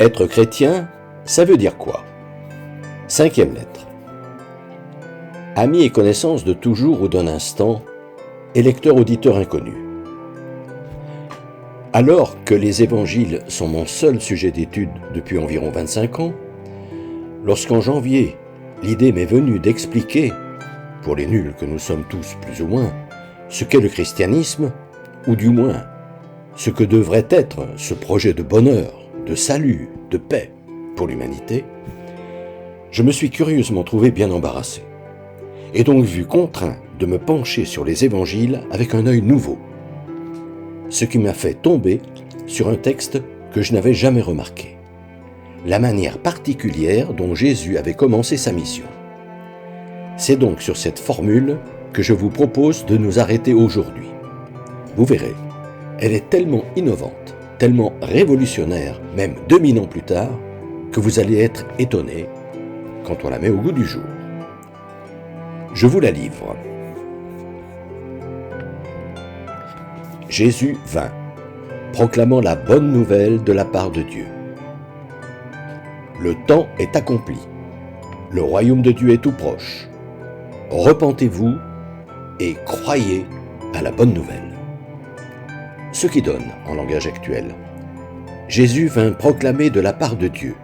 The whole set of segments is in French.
Être chrétien, ça veut dire quoi? 5e lettre. Amis et connaissances de toujours ou d'un instant, et lecteurs-auditeurs inconnus. Alors que les évangiles sont mon seul sujet d'étude depuis environ 25 ans, lorsqu'en janvier, l'idée m'est venue d'expliquer, pour les nuls que nous sommes tous plus ou moins, ce qu'est le christianisme, ou du moins, ce que devrait être ce projet de bonheur, de salut, de paix pour l'humanité, je me suis curieusement trouvé bien embarrassé, et donc vu contraint de me pencher sur les évangiles avec un œil nouveau, ce qui m'a fait tomber sur un texte que je n'avais jamais remarqué, la manière particulière dont Jésus avait commencé sa mission. C'est donc sur cette formule que je vous propose de nous arrêter aujourd'hui. Vous verrez, elle est tellement innovante, tellement révolutionnaire, même 2000 ans plus tard, que vous allez être étonné quand on la met au goût du jour. Je vous la livre. Jésus vint, proclamant la bonne nouvelle de la part de Dieu. Le temps est accompli. Le royaume de Dieu est tout proche. Repentez-vous et croyez à la bonne nouvelle. Ce qui donne, en langage actuel, Jésus vint proclamer de la part de Dieu.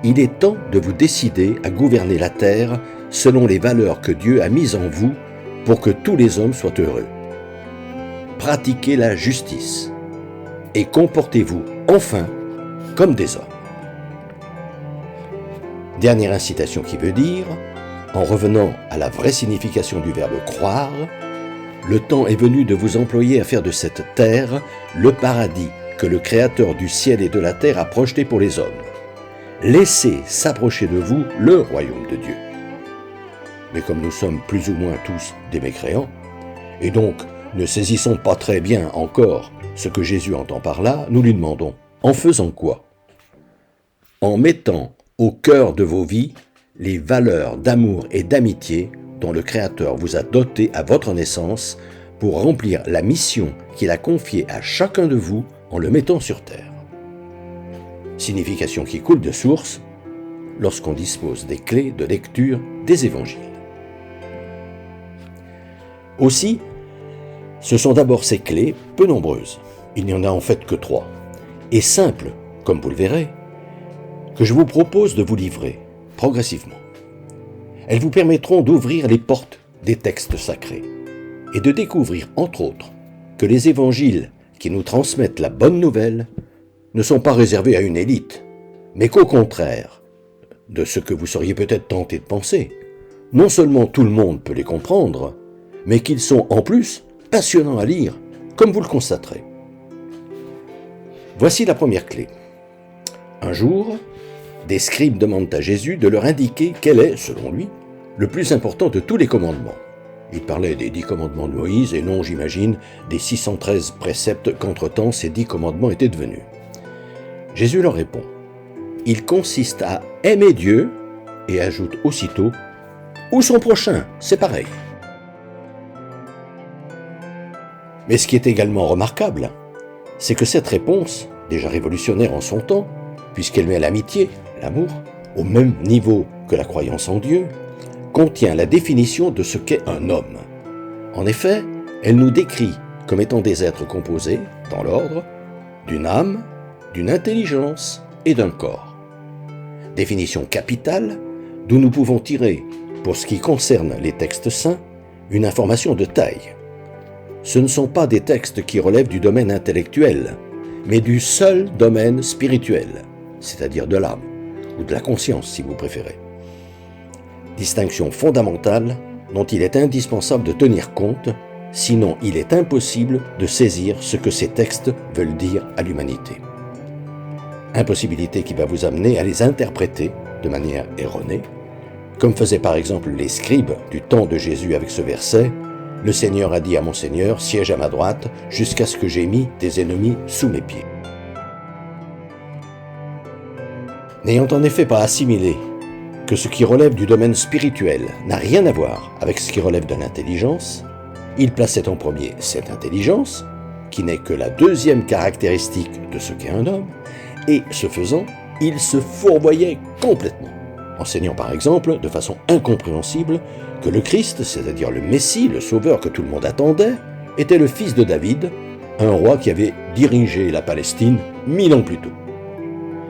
Il est temps de vous décider à gouverner la terre selon les valeurs que Dieu a mises en vous pour que tous les hommes soient heureux. Pratiquez la justice et comportez-vous enfin comme des hommes. Dernière incitation qui veut dire, en revenant à la vraie signification du verbe croire, le temps est venu de vous employer à faire de cette terre le paradis que le Créateur du ciel et de la terre a projeté pour les hommes. Laissez s'approcher de vous le royaume de Dieu. Mais comme nous sommes plus ou moins tous des mécréants, et donc ne saisissons pas très bien encore ce que Jésus entend par là, nous lui demandons, en faisant quoi? En mettant au cœur de vos vies les valeurs d'amour et d'amitié dont le Créateur vous a doté à votre naissance pour remplir la mission qu'il a confiée à chacun de vous en le mettant sur terre. Signification qui coule de source lorsqu'on dispose des clés de lecture des évangiles. Aussi, ce sont d'abord ces clés, peu nombreuses, il n'y en a en fait que 3, et simples, comme vous le verrez, que je vous propose de vous livrer progressivement. Elles vous permettront d'ouvrir les portes des textes sacrés et de découvrir, entre autres, que les évangiles qui nous transmettent la bonne nouvelle ne sont pas réservés à une élite, mais qu'au contraire, de ce que vous seriez peut-être tenté de penser, non seulement tout le monde peut les comprendre, mais qu'ils sont en plus passionnants à lire, comme vous le constaterez. Voici la première clé. Un jour, des scribes demandent à Jésus de leur indiquer quel est, selon lui, le plus important de tous les commandements. Il parlait des 10 commandements de Moïse et non, j'imagine, des 613 préceptes qu'entre-temps ces 10 commandements étaient devenus. Jésus leur répond, « Il consiste à aimer Dieu, et ajoute aussitôt, ou son prochain, c'est pareil. » Mais ce qui est également remarquable, c'est que cette réponse, déjà révolutionnaire en son temps, puisqu'elle met l'amitié, l'amour, au même niveau que la croyance en Dieu, contient la définition de ce qu'est un homme. En effet, elle nous décrit comme étant des êtres composés, dans l'ordre, d'une âme, d'une intelligence et d'un corps. Définition capitale d'où nous pouvons tirer, pour ce qui concerne les textes saints, une information de taille. Ce ne sont pas des textes qui relèvent du domaine intellectuel, mais du seul domaine spirituel, c'est-à-dire de l'âme, ou de la conscience si vous préférez. Distinction fondamentale dont il est indispensable de tenir compte, sinon il est impossible de saisir ce que ces textes veulent dire à l'humanité. Impossibilité qui va vous amener à les interpréter de manière erronée, comme faisaient par exemple les scribes du temps de Jésus avec ce verset « Le Seigneur a dit à mon Seigneur, siège à ma droite, jusqu'à ce que j'aie mis tes ennemis sous mes pieds. » N'ayant en effet pas assimilé que ce qui relève du domaine spirituel n'a rien à voir avec ce qui relève de l'intelligence, il plaçait en premier cette intelligence, qui n'est que la deuxième caractéristique de ce qu'est un homme, et, ce faisant, il se fourvoyait complètement, enseignant par exemple, de façon incompréhensible, que le Christ, c'est-à-dire le Messie, le Sauveur que tout le monde attendait, était le fils de David, un roi qui avait dirigé la Palestine 1000 ans plus tôt.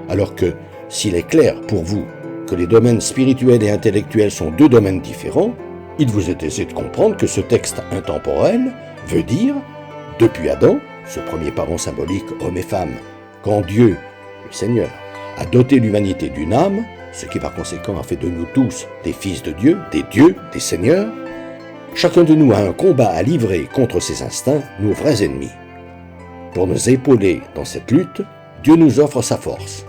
Alors que, s'il est clair pour vous que les domaines spirituels et intellectuels sont deux domaines différents, il vous est aisé de comprendre que ce texte intemporel veut dire, depuis Adam, ce premier parent symbolique homme et femme, quand Dieu, le Seigneur, a doté l'humanité d'une âme, ce qui par conséquent a fait de nous tous des fils de Dieu, des seigneurs, chacun de nous a un combat à livrer contre ses instincts, nos vrais ennemis. Pour nous épauler dans cette lutte, Dieu nous offre sa force.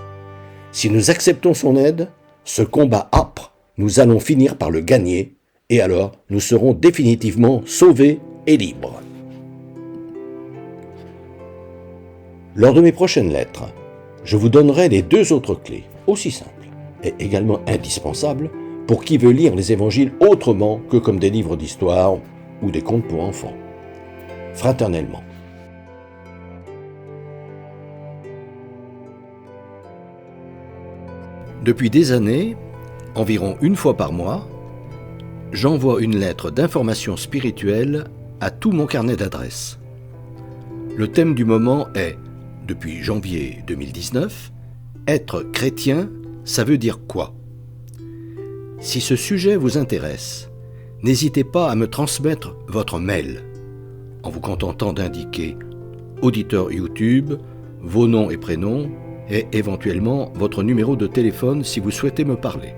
Si nous acceptons son aide, ce combat âpre, nous allons finir par le gagner, et alors nous serons définitivement sauvés et libres. Lors de mes prochaines lettres, je vous donnerai les deux autres clés, aussi simples et également indispensables, pour qui veut lire les évangiles autrement que comme des livres d'histoire ou des contes pour enfants. Fraternellement. Depuis des années, environ une fois par mois, j'envoie une lettre d'information spirituelle à tout mon carnet d'adresses. Le thème du moment est, depuis janvier 2019, être chrétien, ça veut dire quoi ? Si ce sujet vous intéresse, n'hésitez pas à me transmettre votre mail en vous contentant d'indiquer auditeur YouTube, vos noms et prénoms et éventuellement votre numéro de téléphone si vous souhaitez me parler.